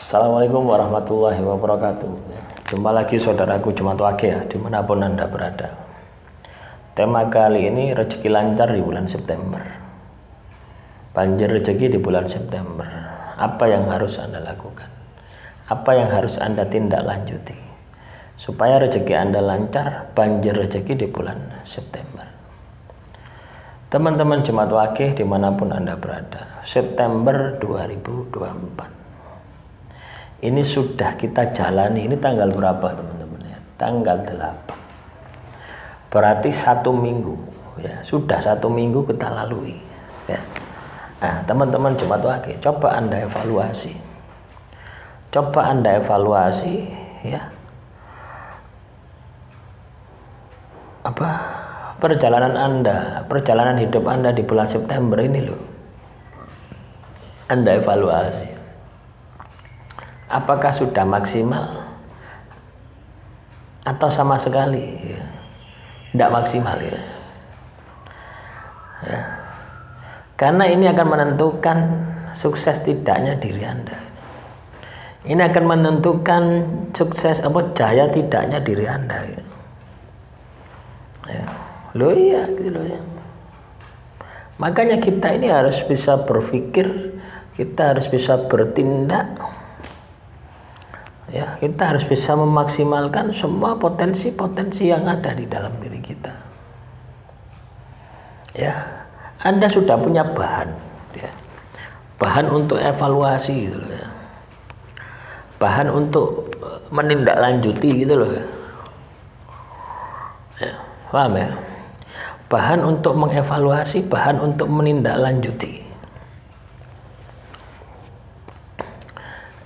Assalamualaikum warahmatullahi wabarakatuh. Jumpa lagi saudaraku Jumat Wage ya, dimanapun Anda berada. Tema kali ini rezeki lancar di bulan September. Banjir rezeki di bulan September. Apa yang harus Anda lakukan? Apa yang harus Anda tindak lanjuti supaya rezeki Anda lancar, banjir rezeki di bulan September? Teman-teman Jumat Wage dimanapun Anda berada, September 2024 ini sudah kita jalani. Ini tanggal berapa teman-teman ya? Tanggal 8. Berarti 1 minggu ya, sudah 1 minggu kita lalui ya. Nah teman-teman Jumat Wage, coba Anda evaluasi. Coba Anda evaluasi ya, apa perjalanan Anda, perjalanan hidup Anda di bulan September ini loh. Anda evaluasi. Apakah sudah maksimal atau sama sekali ya, tidak maksimal ya. Ya. Karena ini akan menentukan sukses tidaknya diri Anda. Ini akan menentukan sukses jaya tidaknya diri Anda ya. Ya. Loh iya gitu loh ya. Makanya kita ini harus bisa berpikir, kita harus bisa bertindak. Ya, kita harus bisa memaksimalkan semua potensi-potensi yang ada di dalam diri kita. Ya, Anda sudah punya bahan, ya. Bahan untuk evaluasi gitu loh ya. Bahan untuk menindaklanjuti gitu loh ya. Ya, paham ya? Bahan untuk mengevaluasi, bahan untuk menindaklanjuti.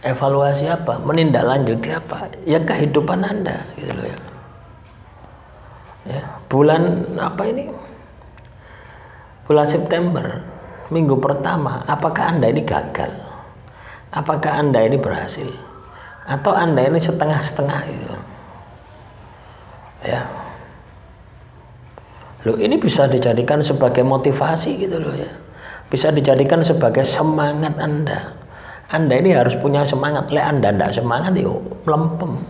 Evaluasi apa? Menindaklanjuti apa? Ya kehidupan Anda gitu loh ya. Ya, bulan apa ini? Bulan September, minggu pertama, apakah Anda ini gagal? Apakah Anda ini berhasil? Atau Anda ini setengah-setengah gitu? Ya. Loh, ini bisa dijadikan sebagai motivasi gitu loh ya. Bisa dijadikan sebagai semangat Anda. Anda ini harus punya semangat. Lek Anda tidak semangat yuk melempem.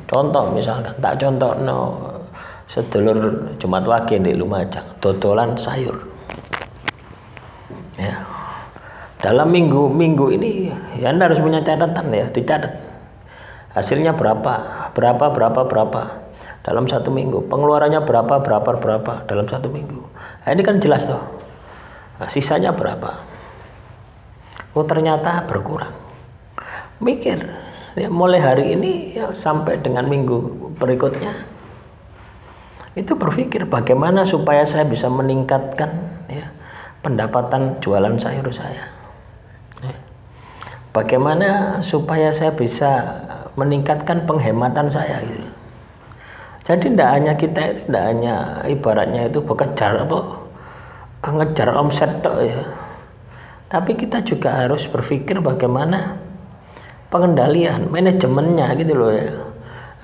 Contoh misalkan, tak contoh sedulur Jumat Wage di Lumajang dodolan sayur. Ya. Dalam minggu ini ya Anda harus punya catatan ya, dicatat. Hasilnya berapa dalam 1 minggu. Pengeluarannya berapa dalam 1 minggu. Nah, ini kan jelas toh. Nah, sisanya berapa? Oh ternyata berkurang. Mikir ya, mulai hari ini ya, sampai dengan minggu berikutnya itu berpikir bagaimana supaya saya bisa meningkatkan ya, pendapatan jualan sayur saya ya. Bagaimana supaya saya bisa meningkatkan penghematan saya gitu. Jadi tidak hanya ibaratnya itu bekerja ngejar omset tok ya. Tapi kita juga harus berpikir bagaimana pengendalian, manajemennya gitu loh ya.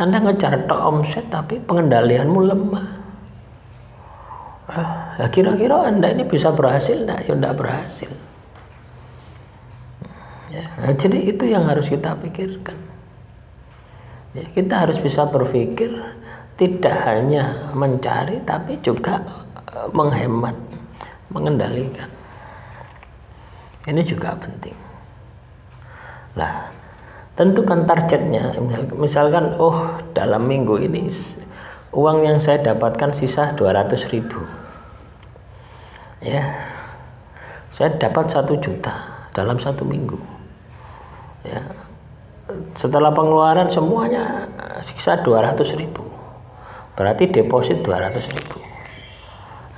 Anda ngejar tok omset tapi pengendalianmu lemah. Ya kira-kira Anda ini bisa berhasil enggak? Ya enggak berhasil. Ya, nah, jadi itu yang harus kita pikirkan. Ya, kita harus bisa berpikir tidak hanya mencari tapi juga menghemat, mengendalikan. Ini juga penting. Nah, tentukan targetnya. Misalkan, dalam minggu ini uang yang saya dapatkan sisa 200.000. Ya, saya dapat 1 juta dalam 1 minggu. Ya, setelah pengeluaran semuanya sisa 200.000. Berarti deposit 200.000.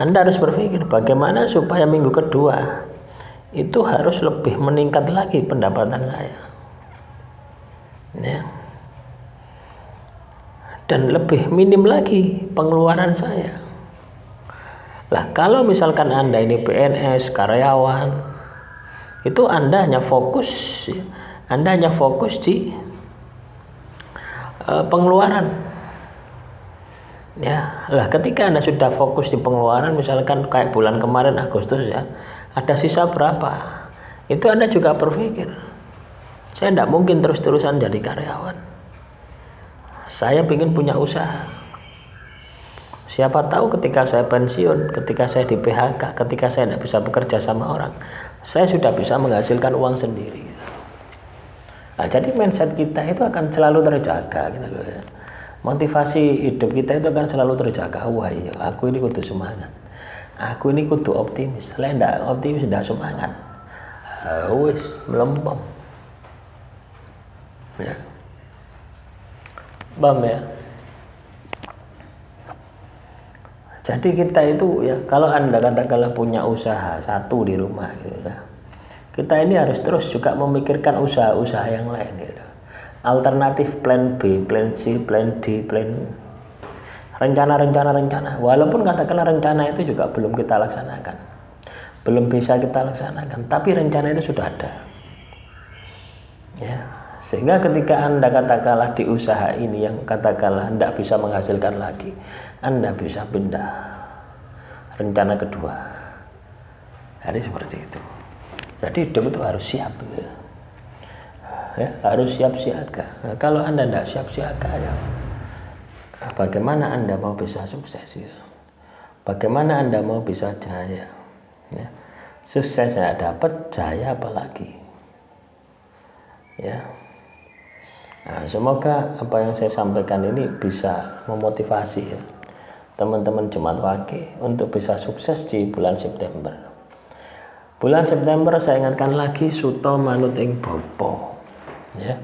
Anda harus berpikir bagaimana supaya minggu kedua itu harus lebih meningkat lagi pendapatan saya ya. Dan lebih minim lagi pengeluaran saya. Lah kalau misalkan Anda ini PNS, karyawan, itu Anda hanya fokus ya, Anda hanya fokus di pengeluaran ya. Lah ketika Anda sudah fokus di pengeluaran, misalkan kayak bulan kemarin Agustus ya, ada sisa berapa, itu Anda juga berpikir Saya tidak mungkin terus-terusan jadi karyawan. Saya ingin punya usaha. Siapa tahu ketika saya pensiun, ketika saya di PHK, ketika saya tidak bisa bekerja sama orang, saya sudah bisa menghasilkan uang sendiri. Nah, jadi mindset kita itu akan selalu terjaga gitu loh ya. Motivasi hidup kita itu akan selalu terjaga. Wah iya, aku ini kudu semangat. Aku ini kudu optimis. Lain tidak optimis, tidak semangat. Wis melempem. Ya. Paham ya? Jadi kita itu ya, kalau Anda katakanlah punya usaha satu di rumah gitu ya, kita ini harus terus juga memikirkan usaha-usaha yang lain gitu. Alternatif plan B, plan C, plan D, plan rencana. Walaupun katakanlah rencana itu juga belum kita laksanakan, belum bisa kita laksanakan, tapi rencana itu sudah ada. Ya, sehingga ketika Anda katakanlah di usaha ini yang katakanlah tidak bisa menghasilkan lagi, Anda bisa pindah rencana kedua. Jadi seperti itu. Jadi hidup itu harus siap gitu. Ya, harus siap siaga. Nah, kalau Anda tidak siap siaga ya, bagaimana Anda mau bisa sukses ya? Bagaimana Anda mau bisa jaya ya? Sukses saya dapat, jaya apalagi ya. Nah, semoga apa yang saya sampaikan ini bisa memotivasi ya teman-teman Jemaat Wakih untuk bisa sukses di bulan September. Bulan September saya ingatkan lagi, suto manut ing bapa. Ya,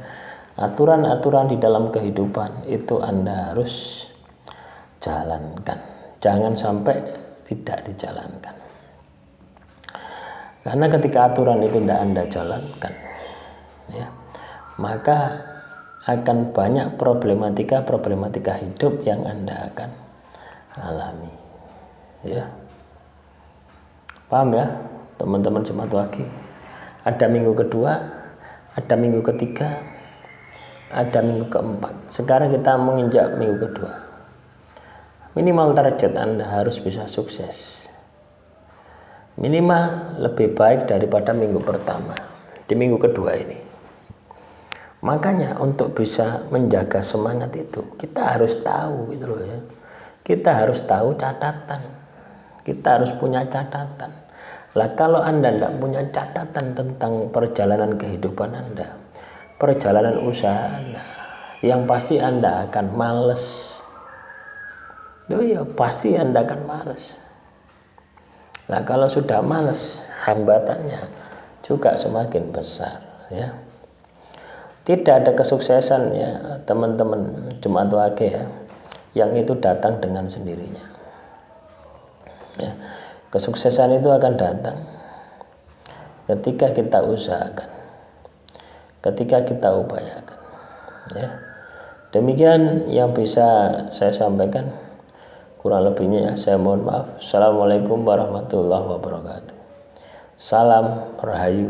aturan-aturan di dalam kehidupan itu Anda harus jalankan, jangan sampai tidak dijalankan, karena ketika aturan itu tidak Anda jalankan ya, maka akan banyak problematika hidup yang Anda akan alami ya. Paham ya teman-teman Jemaat Wakih? Ada minggu kedua, ada minggu ketiga, ada minggu keempat. Sekarang kita menginjak minggu kedua. Minimal target Anda harus bisa sukses. Minimal lebih baik daripada minggu pertama di minggu kedua ini. Makanya untuk bisa menjaga semangat itu, kita harus tahu gitu loh ya. Kita harus tahu catatan. Kita harus punya catatan. Lah kalau Anda tidak punya catatan tentang perjalanan kehidupan Anda, perjalanan usaha Anda, yang pasti Anda akan males. Oh iya, pasti Anda akan males. Nah, kalau sudah males, hambatannya juga semakin besar ya. Tidak ada kesuksesan ya teman-teman Jemaat Wakih ya, yang itu datang dengan sendirinya. Ya. Kesuksesan itu akan datang ketika kita usahakan, ketika kita upayakan ya. Demikian yang bisa saya sampaikan, kurang lebihnya ya saya mohon maaf. Assalamualaikum warahmatullahi wabarakatuh. Salam rahayu.